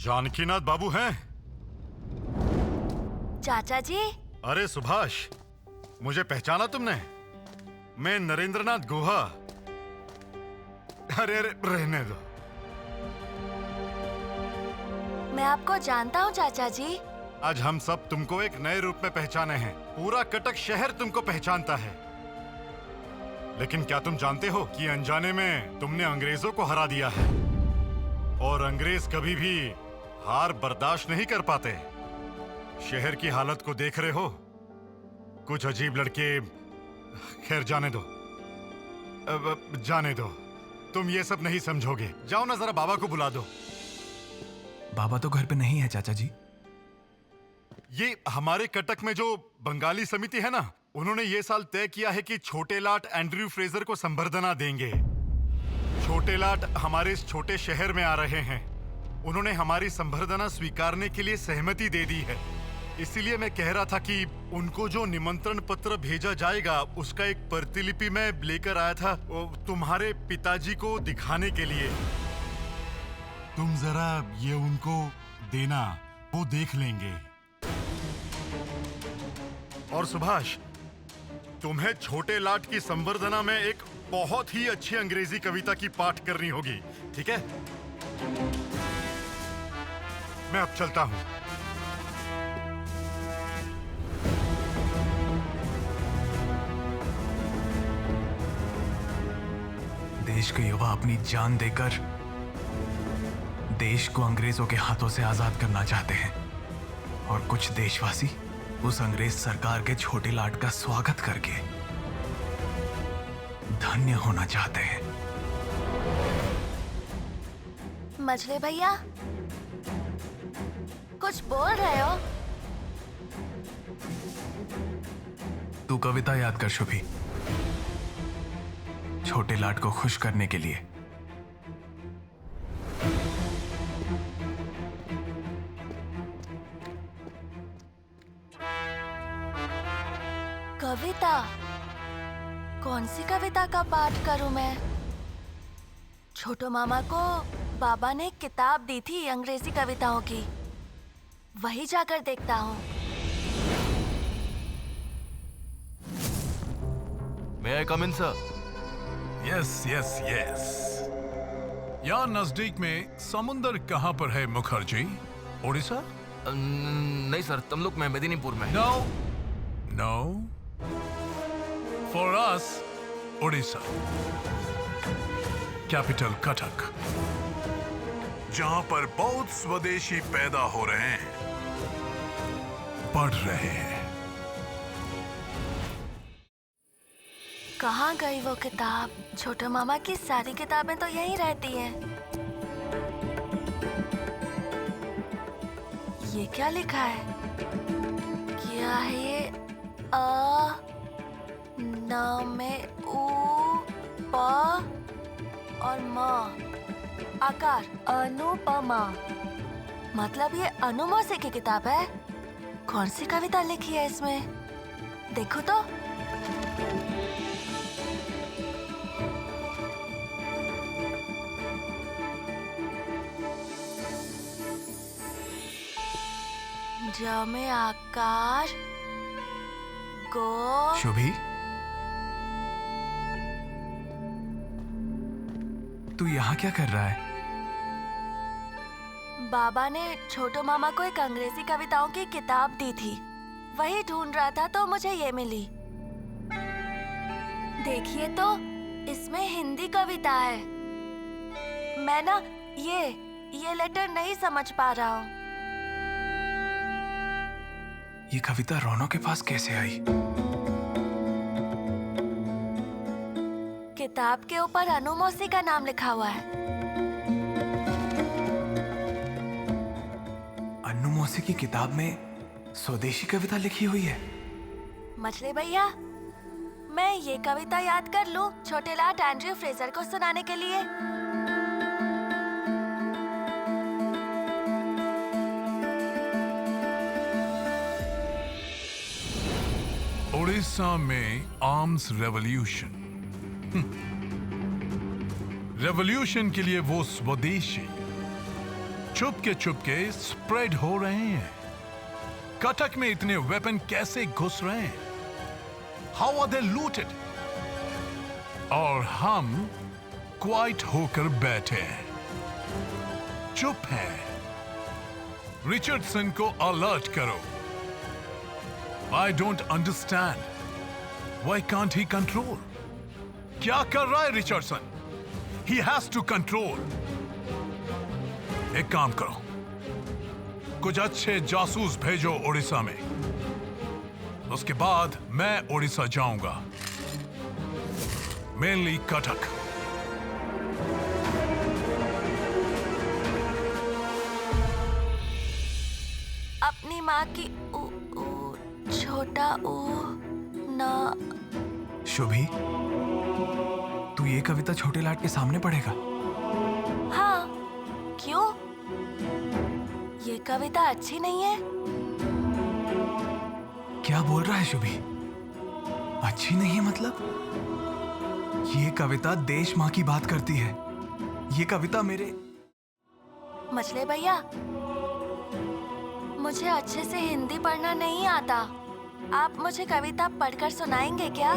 जानकीनाथ बाबू हैं? चाचा जी। अरे सुभाष, मुझे पहचाना तुमने? मैं नरेंद्रनाथ गुहा। अरे अरे रहने दो। मैं आपको जानता हूँ चाचा जी। आज हम सब तुमको एक नए रूप में पहचाने हैं। पूरा कटक शहर तुमको पहचानता है। लेकिन क्या तुम जानते हो कि अनजाने में तुमने अंग्रेजों को हरा दिया है, और अंग्रेज कभी भी हार बर्दाश्त नहीं कर पाते। शहर की हालत को देख रहे हो, कुछ अजीब लड़के। खैर जाने दो, जाने दो। तुम ये सब नहीं समझोगे। जाओ ना, जरा बाबा को बुला दो। बाबा तो घर पे नहीं है चाचा जी। ये हमारे कटक में जो बंगाली समिति है ना, उन्होंने ये साल तय किया है कि छोटे लाट एंड्रयू फ्रेजर को संबर्धना देंगे। छोटे लाट हमारे इस छोटे शहर में आ रहे हैं। उन्होंने हमारी संबर्धना स्वीकारने के लिए सहमति दे दी है। इसीलिए मैं कह रहा था कि उनको जो निमंत्रण पत्र भेजा जाएगा, उसका एक प्रतिलिपि मैं लेकर आया था तुम्हारे पिताजी को दिखाने के लिए। तुम जरा ये उनको देना, वो देख लेंगे। और सुभाष, तुम्हें छोटे लाट की संबर्धना में एक बहुत ही अच्छी अंग्रेजी कविता की पाठ करनी होगी, ठीक है? मैं अब चलता हूं। देश के युवा अपनी जान देकर देश को अंग्रेजों के हाथों से आजाद करना चाहते हैं, और कुछ देशवासी उस अंग्रेज सरकार के छोटे लाट का स्वागत करके धन्य होना चाहते हैं। मछली भैया, कुछ बोल रहे हो? तू कविता याद कर शुभी, छोटे लाट को खुश करने के लिए। कविता? कौन सी कविता का पाठ करूं मैं? छोटो मामा को बाबा ने एक किताब दी थी अंग्रेजी कविताओं की, वही जाकर देखता हूँ। May I come in, sir? Yes yes yes. यहाँ नजदीक में समुंदर कहाँ पर है मुखर्जी? उड़ीसा? नहीं सर, तमलुक में, मेदिनीपुर में। No no, for us Orissa, capital Cuttack, जहां पर बहुत स्वदेशी पैदा हो रहे हैं, पढ़ रहे हैं। कहाँ गई वो किताब? छोटे मामा की सारी किताबें तो यहीं रहती हैं। ये क्या लिखा है? क्या है ये? न में उ, प और म, आकार अनुपमा। मतलब ये अनु मौसी की किताब है। कौन सी कविता लिखी है इसमें? देखो तो। ज में आकार, गो। शुभी, तू यहाँ क्या कर रहा है? बाबा ने छोटो मामा को एक अंग्रेजी कविताओं की किताब दी थी, वही ढूंढ रहा था तो मुझे ये मिली। देखिए तो, इसमें हिंदी कविता है। मैं ना ये लेटर नहीं समझ पा रहा हूँ। ये कविता रोनो के पास कैसे आई? किताब के ऊपर अनु मौसी का नाम लिखा हुआ है। अन्नू मौसी की किताब में स्वदेशी कविता लिखी हुई है। मछली भैया, मैं ये कविता याद कर लूं छोटे लाट एंड्रयू फ्रेजर को सुनाने के लिए। उड़ीसा में आर्म्स रेवोल्यूशन। रेवोल्यूशन के लिए वो स्वदेशी चुपके स्प्रेड हो रहे हैं। कटक में इतने वेपन कैसे घुस रहे हैं? How are they looted? और हम क्वाइट होकर बैठे हैं, चुप हैं। रिचर्डसन को अलर्ट करो। I don't understand, why can't he control? क्या कर रहा है Richardson? He has to control. एक काम करो, कुछ अच्छे जासूस भेजो उड़ीसा में। उसके बाद मैं उड़ीसा जाऊंगा, मेनली कटक। अपनी माँ की छोटा ना। शुभी, तू ये कविता छोटे लाट के सामने पढ़ेगा? हाँ, क्यों? ये कविता अच्छी नहीं है? क्या बोल रहा है शुभी? अच्छी नहीं है मतलब? ये कविता देश माँ की बात करती है। ये कविता मेरे मछली भैया, मुझे अच्छे से हिंदी पढ़ना नहीं आता। आप मुझे कविता पढ़कर सुनाएंगे क्या?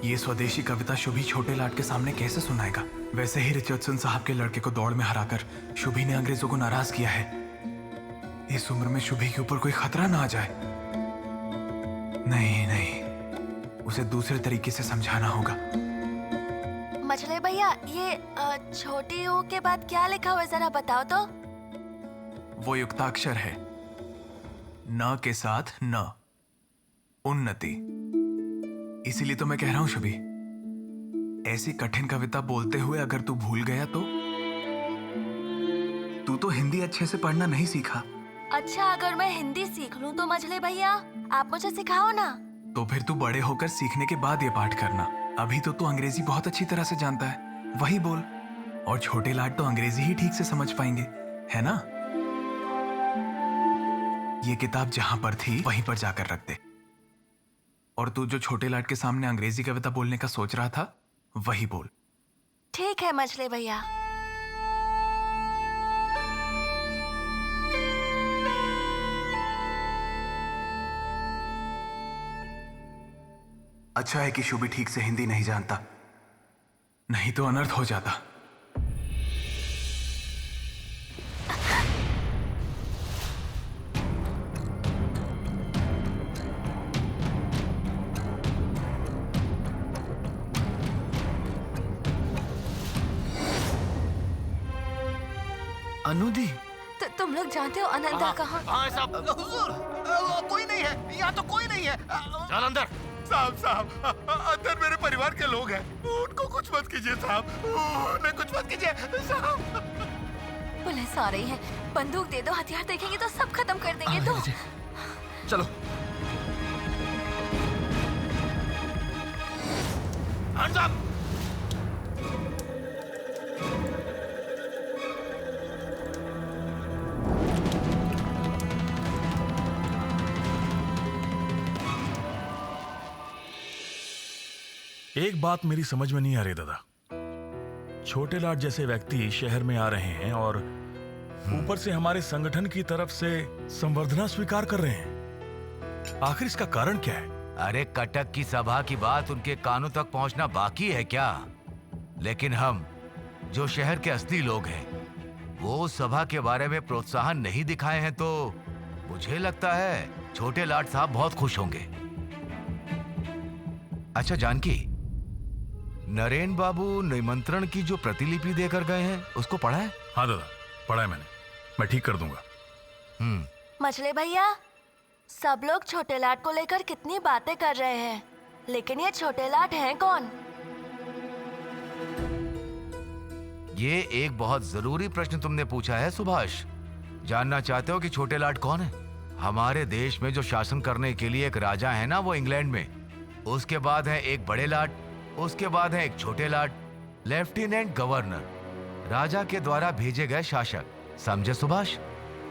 ये स्वदेशी कविता शुभी छोटे लाट के सामने कैसे सुनाएगा? वैसे ही रिचर्डसन साहब के लड़के को दौड़ में हराकर शुभी ने अंग्रेजों को नाराज किया है। इस उम्र में शुभी के ऊपर कोई खतरा ना आ जाए। नहीं, उसे दूसरे तरीके से समझाना होगा। मछली भैया, ये छोटी ऊ के बाद क्या लिखा हुआ है, जरा बताओ तो। वो युक्ताक्षर है, न के साथ न, उन्नति। इसीलिए तो मैं कह रहा हूं शुभी, ऐसी कठिन कविता बोलते हुए अगर तू भूल गया तो? तू तो हिंदी अच्छे से पढ़ना नहीं सीखा। अच्छा, अगर मैं हिंदी सीख लूं तो मछली भैया आप मुझे सिखाओ ना। तो फिर तू बड़े होकर सीखने के बाद ये पाठ करना। अभी तो तू अंग्रेजी बहुत अच्छी तरह से जानता है, वही बोल। और छोटे लाट तो अंग्रेजी ही ठीक से समझ पाएंगे, है ना? ये किताब जहां पर थी वहीं पर जाकर रख दे। और तू जो छोटे लाट के सामने अंग्रेजी कविता बोलने का सोच रहा था, वही बोल। ठीक है मछली भैया। अच्छा है कि शुभी ठीक से हिंदी नहीं जानता, नहीं तो अनर्थ हो जाता। अनुदी, तो तुम लोग जानते हो अनंता कहाँ? हाँ साहब। हुजूर, कोई नहीं है यहाँ, तो कोई नहीं है। चल अंदर। साहब, अंदर मेरे परिवार के लोग हैं, उनको कुछ मत कीजिए साहब, उन्हें कुछ मत कीजिए साहब। पुलिस आ रही है, बंदूक दे दो, हथियार देखेंगे तो सब खत्म कर देंगे। तो चलो। Hands up! एक बात मेरी समझ में नहीं आ रही दादा। छोटे लाट जैसे व्यक्ति शहर में आ रहे हैं और ऊपर से हमारे संगठन की तरफ से संवर्धना स्वीकार कर रहे हैं। आखिर इसका कारण क्या है? अरे कटक की सभा की बात उनके कानों तक पहुंचना बाकी है क्या? लेकिन हम जो शहर के असली लोग हैं, वो सभा के बारे में प्रोत्साहन नहीं दिखाए हैं, तो मुझे लगता है छोटे लाट साहब बहुत खुश होंगे। अच्छा जानकी, नरेन बाबू निमंत्रण की जो प्रतिलिपि देकर गए हैं, उसको पढ़ा है? हाँ दादा, पढ़ा है मैंने, मैं ठीक कर दूंगा। मछली भैया, सब लोग छोटे लाट को लेकर कितनी बातें कर रहे हैं, लेकिन ये छोटे लाट हैं कौन? ये एक बहुत जरूरी प्रश्न तुमने पूछा है सुभाष। जानना चाहते हो कि छोटे लाट कौन है? हमारे देश में जो शासन करने के लिए एक राजा है ना, वो इंग्लैंड में, उसके बाद है एक बड़े लाट, उसके बाद है एक छोटे लाट, लेफ्टिनेंट गवर्नर, राजा के द्वारा भेजे गए शासक। समझे सुभाष?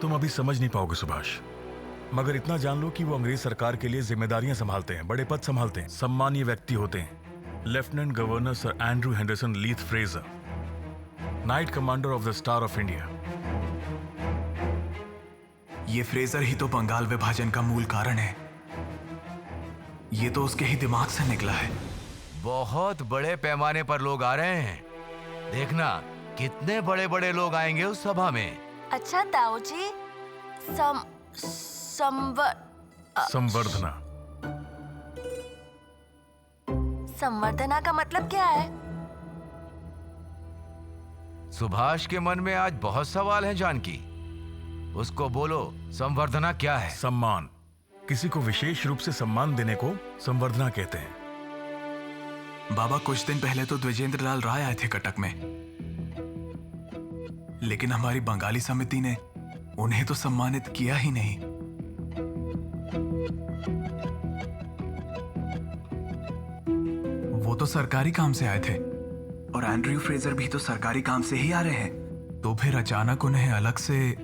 तुम अभी समझ नहीं पाओगे सुभाष, मगर इतना जान लो कि वो अंग्रेज सरकार के लिए जिम्मेदारियां संभालते हैं, बड़े पद संभालते हैं, सम्मानीय व्यक्ति होते हैं। Lieutenant governor sir Andrew Henderson Leith Fraser, knight commander of the star of India. ये फ्रेजर ही तो बंगाल विभाजन का मूल कारण है। ये तो उसके ही दिमाग से निकला है। बहुत बड़े पैमाने पर लोग आ रहे हैं। देखना कितने बड़े बड़े लोग आएंगे उस सभा में। अच्छा ताऊ जी, संवर्धना। संवर्धना का मतलब क्या है? सुभाष के मन में आज बहुत सवाल हैं जानकी। उसको बोलो संवर्धना क्या है। सम्मान। किसी को विशेष रूप से सम्मान देने को संवर्धना कहते हैं। बाबा, कुछ दिन पहले तो द्विजेंद्र लाल राय आए थे कटक में, लेकिन हमारी बंगाली समिति ने उन्हें तो सम्मानित किया ही नहीं। वो तो सरकारी काम से आए थे, और एंड्रयू फ्रेजर भी तो सरकारी काम से ही आ रहे हैं। तो फिर अचानक उन्हें अलग से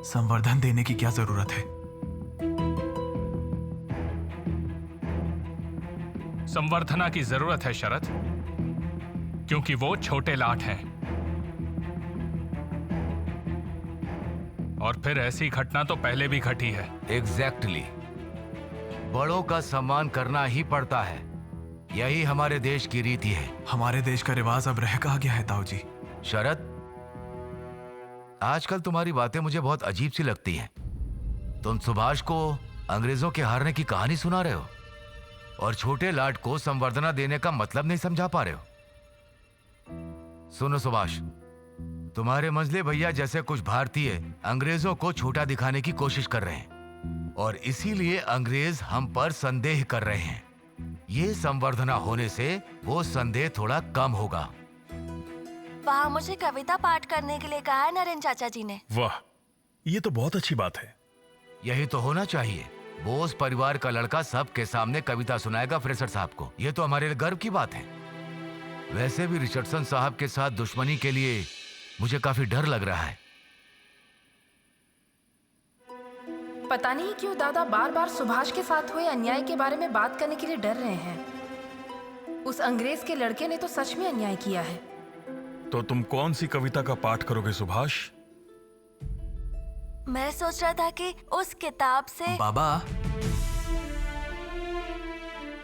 संवर्धन देने की क्या जरूरत है? संवर्धना की जरूरत है शरद, क्योंकि वो छोटे लाट हैं। और फिर ऐसी घटना तो पहले भी घटी है। एग्जैक्टली। बड़ों का सम्मान करना ही पड़ता है। यही हमारे देश की रीति है। हमारे देश का रिवाज अब रह कहाँ गया है ताऊ जी? शरद, आजकल तुम्हारी बातें मुझे बहुत अजीब सी लगती हैं। तुम सुभाष को अंग्रेजों के हारने की कहानी सुना रहे हो और छोटे लाट को संवर्धना देने का मतलब नहीं समझा पा रहे हो। सुनो सुभाष, तुम्हारे मंझले भैया जैसे कुछ भारतीय अंग्रेजों को छोटा दिखाने की कोशिश कर रहे हैं और इसीलिए अंग्रेज हम पर संदेह कर रहे हैं। ये संवर्धना होने से वो संदेह थोड़ा कम होगा। वहाँ मुझे कविता पाठ करने के लिए कहा है नरेन चाचा जी ने। वाह, ये तो बहुत अच्छी बात है। यही तो होना चाहिए। बोस परिवार का लड़का सबके सामने कविता सुनाएगा फ्रेजर साहब को। ये तो हमारे लिए गर्व की बात है। वैसे भी रिचर्डसन साहब के साथ दुश्मनी के लिए मुझे काफी डर लग रहा है। पता नहीं क्यों दादा बार बार सुभाष के साथ हुए अन्याय के बारे में बात करने के लिए डर रहे हैं। उस अंग्रेज के लड़के ने तो सच में अन्याय किया है। तो तुम कौन सी कविता का पाठ करोगे सुभाष? मैं सोच रहा था कि उस किताब से। बाबा,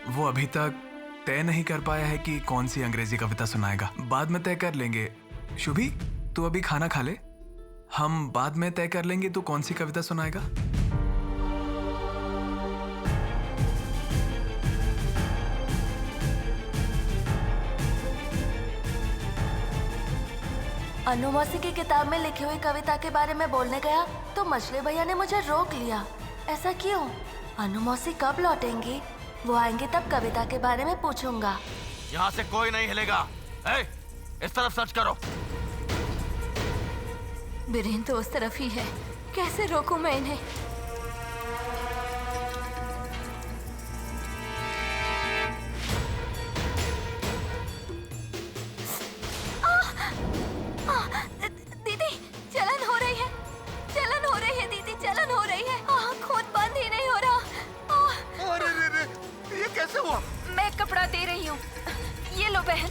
वो अभी तक तय नहीं कर पाया है कि कौन सी अंग्रेजी कविता सुनाएगा। बाद में तय कर लेंगे। शुभी, तू अभी खाना खा ले, हम बाद में तय कर लेंगे तू कौन सी कविता सुनाएगा। अनुमौसी की किताब में लिखी हुई कविता के बारे में बोलने गया तो मछली भैया ने मुझे रोक लिया। ऐसा क्यों? अनुमौसी कब लौटेंगी? वो आएंगे तब कविता के बारे में पूछूंगा। यहाँ से कोई नहीं हिलेगा। इस तरफ सर्च करो। बिरेन तो उस तरफ ही है, कैसे रोकूं मैं इन्हें? दीदी, जलन हो रही है, जलन हो रही है दीदी, जलन हो रही है। खून बंद ही नहीं हो रहा। अरे रे रे, ये कैसे हुआ? मैं कपड़ा दे रही हूँ, ये लो बहन।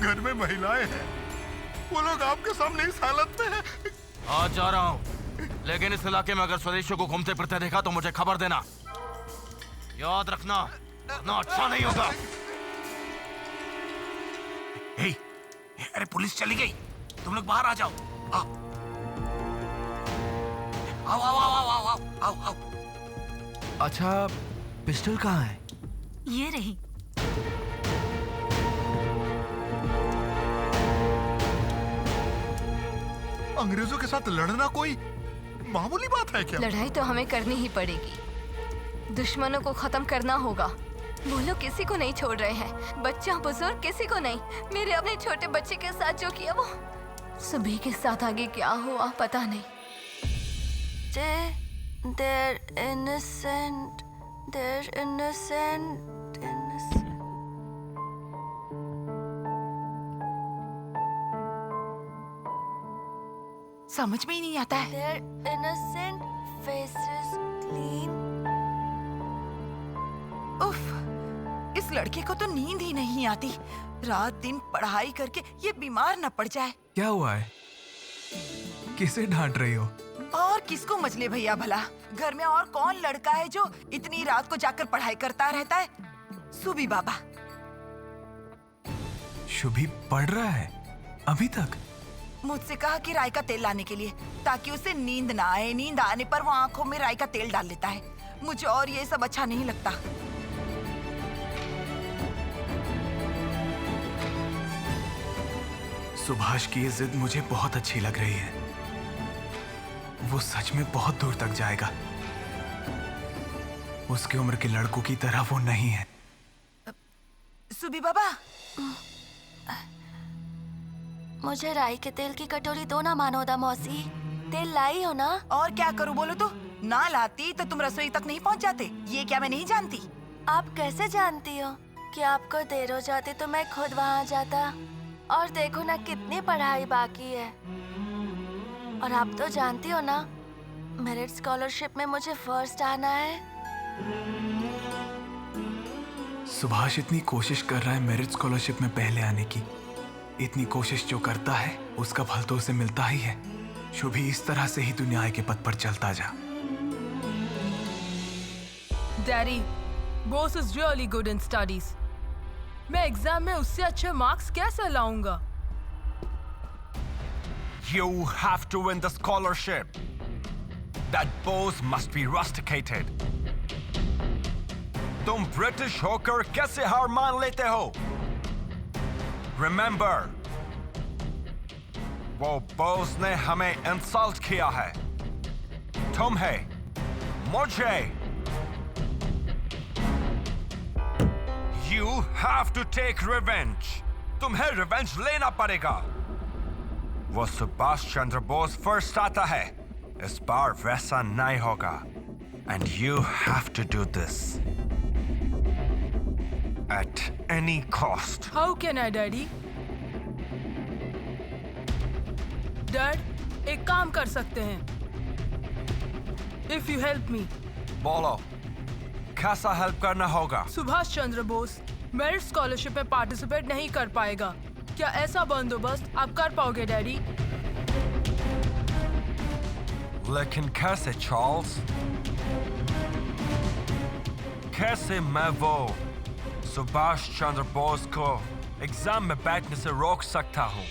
घर में महिलाएं हैं, वो लोग आपके सामने इस हालत में हैं। आज जा रहा हूँ, लेकिन इस इलाके में अगर स्वदेशियों को घूमते फिरते देखा तो मुझे खबर देना। याद रखना, वरना अच्छा नहीं होगा। अरे पुलिस चली गई, तुम लोग बाहर आ जाओ। आओ आओ आओ आओ आओ आओ आओ आओ। अच्छा, पिस्टल कहाँ है? ये रही। अंग्रेजों के साथ लड़ना कोई मामूली बात है क्या? लड़ाई तो हमें करनी ही पड़ेगी। दुश्मनों को खत्म करना होगा। वो लोग किसी को नहीं छोड़ रहे हैं, बच्चा बुजुर्ग किसी को नहीं। मेरे अपने छोटे बच्चे के साथ जो किया वो, सुबह के साथ आगे क्या हुआ पता नहीं। They're innocent. They're innocent. Innocent. समझ में ही नहीं आता है। Their innocent faces clean. उफ, इस लड़के को तो नींद ही नहीं आती। रात दिन पढ़ाई करके ये बीमार न पड़ जाए। क्या हुआ है? किसे डांट रही हो? और किसको मचले भैया भला? घर में और कौन लड़का है जो इतनी रात को जाकर पढ़ाई करता रहता है? सुबी बाबा। शुभी पढ़ रहा है अभी तक? मुझसे कहा कि राई का तेल लाने के लिए, ताकि उसे नींद ना आए। नींद आने पर वो आंखों में राई का तेल डाल लेता है। मुझे और ये सब अच्छा नहीं लगता। सुभाष की ये जिद मुझे बहुत अच्छी लग रही है। वो सच में बहुत दूर तक जाएगा। उसकी उम्र के लड़कों की तरह वो नहीं है। सुबी बाबा, मुझे राई के तेल की कटोरी दो ना मानोदा मौसी। तेल लाई हो ना? और क्या करूं बोलो तो? ना लाती तो तुम रसोई तक नहीं पहुंच जाते। ये क्या मैं नहीं जानती? आप कैसे जानती हो कि आपको देर हो जाती तो मैं खुद वहाँ जाता? और देखो ना कितनी पढ़ाई बाकी है। और आप तो जानती हो ना, मेरिट स्कॉलरशिप में मुझे फर्स्ट आना है। सुभाष इतनी कोशिश कर रहा है मेरिट स्कॉलरशिप में पहले आने की। इतनी कोशिश जो करता है उसका फल तो उसे मिलता ही है। शुभी, इस तरह से ही तू न्याय के पथ पर चलता जा। Daddy, boss is really good in studies. मैं एग्जाम में उससे अच्छे मार्क्स कैसे लाऊंगा? You have to win the scholarship. That boss must be rusticated. तुम ब्रिटिश होकर कैसे हार मान लेते हो? Remember, वो बॉस ने हमें इंसल्ट किया है। तुम्हें, मुझे। You have to take revenge. तुम्हें रिवेंज लेना पड़ेगा। वो सुभाष चंद्र बोस फर्स्ट आता है। इस बार वैसा नहीं होगा। And you have to do this at any cost. How can I, Daddy? Dad, एक काम कर सकते हैं। If you help me. बोलो, कैसा हेल्प करना होगा? सुभाष चंद्र बोस मेरिट स्कॉलरशिप में पार्टिसिपेट नहीं कर पाएगा। क्या ऐसा बंदोबस्त आप कर पाओगे, डैडी? लेकिन कैसे, चार्ल्स? कैसे मैं वो सुभाष चंद्र बोस को एग्जाम में बैठने से रोक सकता हूँ?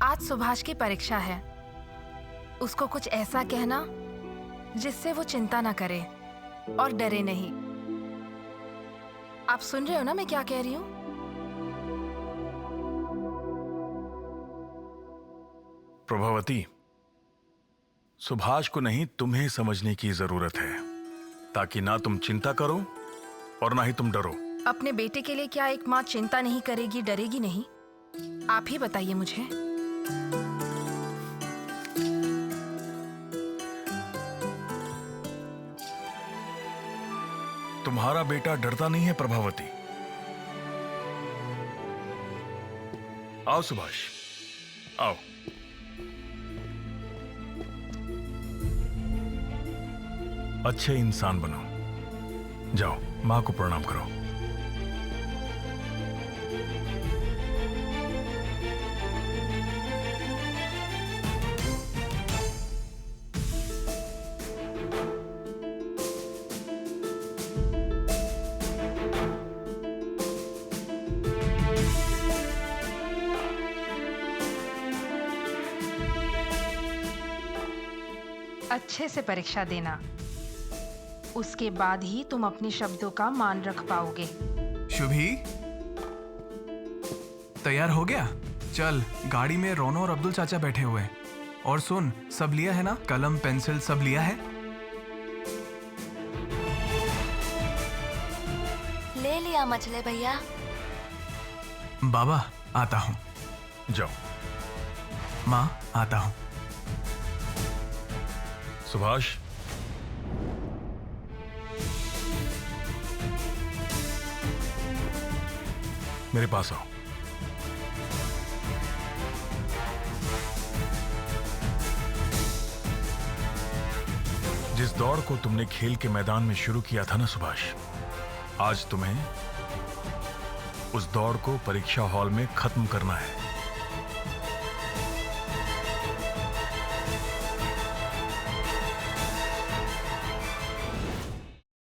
आज सुभाष की परीक्षा है। उसको कुछ ऐसा कहना जिससे वो चिंता ना करे और डरे नहीं। आप सुन रहे हो ना मैं क्या कह रही हूँ? प्रभावती, सुभाष को नहीं तुम्हें समझने की जरूरत है, ताकि ना तुम चिंता करो और ना ही तुम डरो। अपने बेटे के लिए क्या एक माँ चिंता नहीं करेगी, डरेगी नहीं? आप ही बताइए मुझे। तुम्हारा बेटा डरता नहीं है प्रभावती। आओ सुभाष, आओ। अच्छे इंसान बनो। जाओ, मां को प्रणाम करो। अच्छे से परीक्षा देना, उसके बाद ही तुम अपने शब्दों का मान रख पाओगे। शुभी, तैयार हो गया? चल, गाड़ी में रोनो और अब्दुल चाचा बैठे हुए हैं। और सुन, सब लिया है ना? कलम, पेंसिल सब लिया है? ले लिया मछले भैया। बाबा, आता हूँ। जाओ। माँ, आता हूँ। सुभाष, मेरे पास आओ। जिस दौड़ को तुमने खेल के मैदान में शुरू किया था ना सुभाष, आज तुम्हें उस दौड़ को परीक्षा हॉल में खत्म करना है।